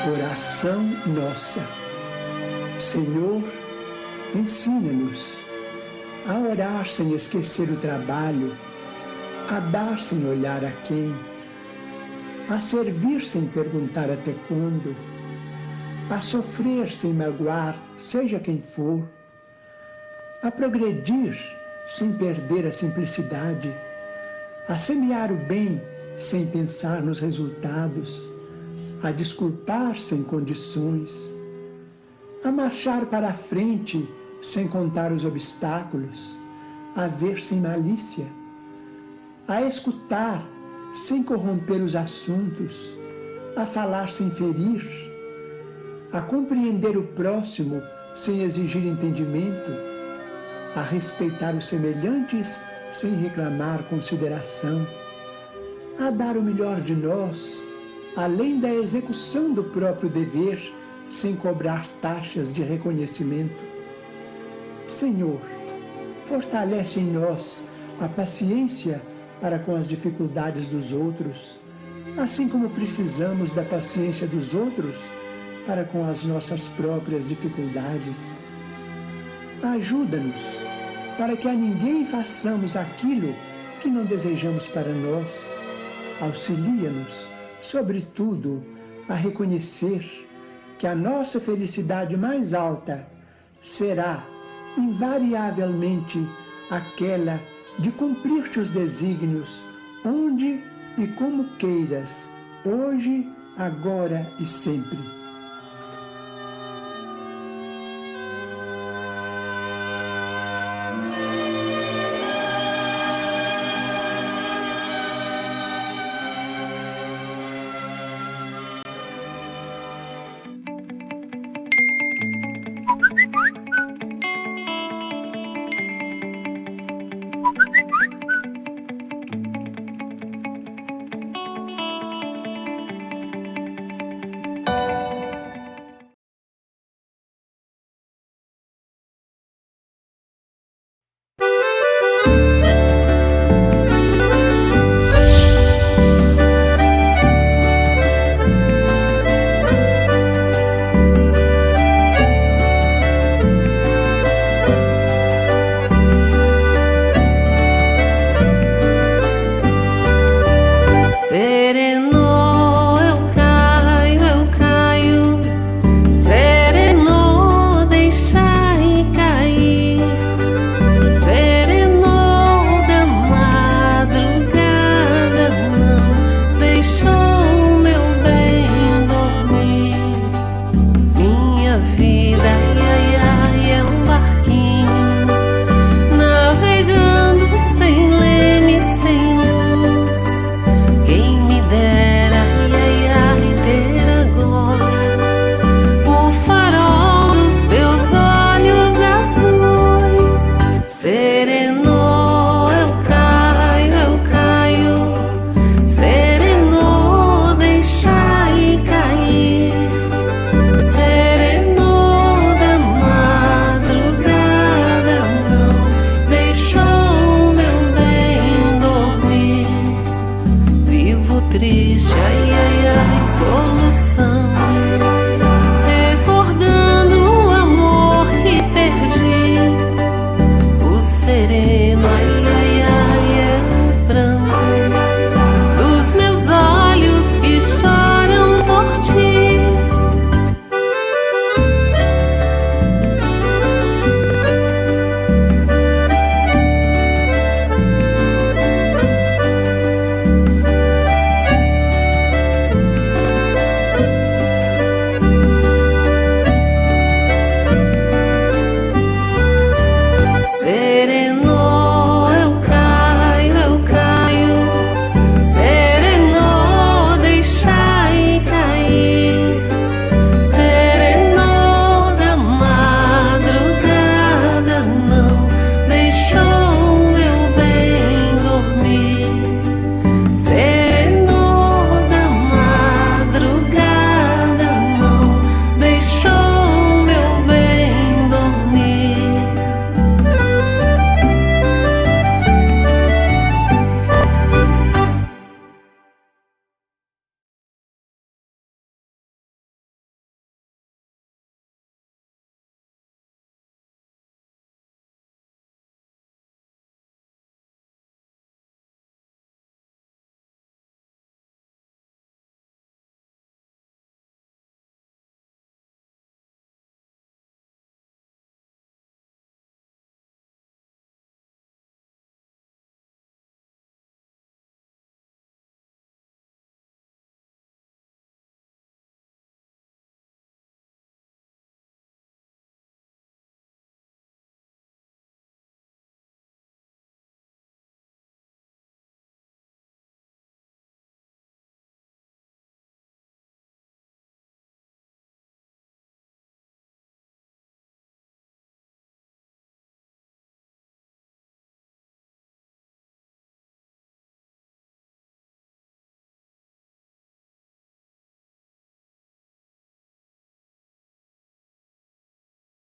Oração nossa. Senhor, ensina-nos a orar sem esquecer o trabalho, a dar sem olhar a quem, a servir sem perguntar até quando, a sofrer sem magoar, seja quem for, a progredir sem perder a simplicidade, a semear o bem sem pensar nos resultados, a desculpar sem condições, a marchar para a frente sem contar os obstáculos, a ver sem malícia, a escutar sem corromper os assuntos, a falar sem ferir, a compreender o próximo sem exigir entendimento, a respeitar os semelhantes sem reclamar consideração, a dar o melhor de nós, além da execução do próprio dever, sem cobrar taxas de reconhecimento. Senhor, fortalece em nós a paciência para com as dificuldades dos outros, assim como precisamos da paciência dos outros para com as nossas próprias dificuldades. Ajuda-nos para que a ninguém façamos aquilo que não desejamos para nós. Auxilia-nos, sobretudo, a reconhecer que a nossa felicidade mais alta será, invariavelmente, aquela de cumprir-te os desígnios, onde e como queiras, hoje, agora e sempre.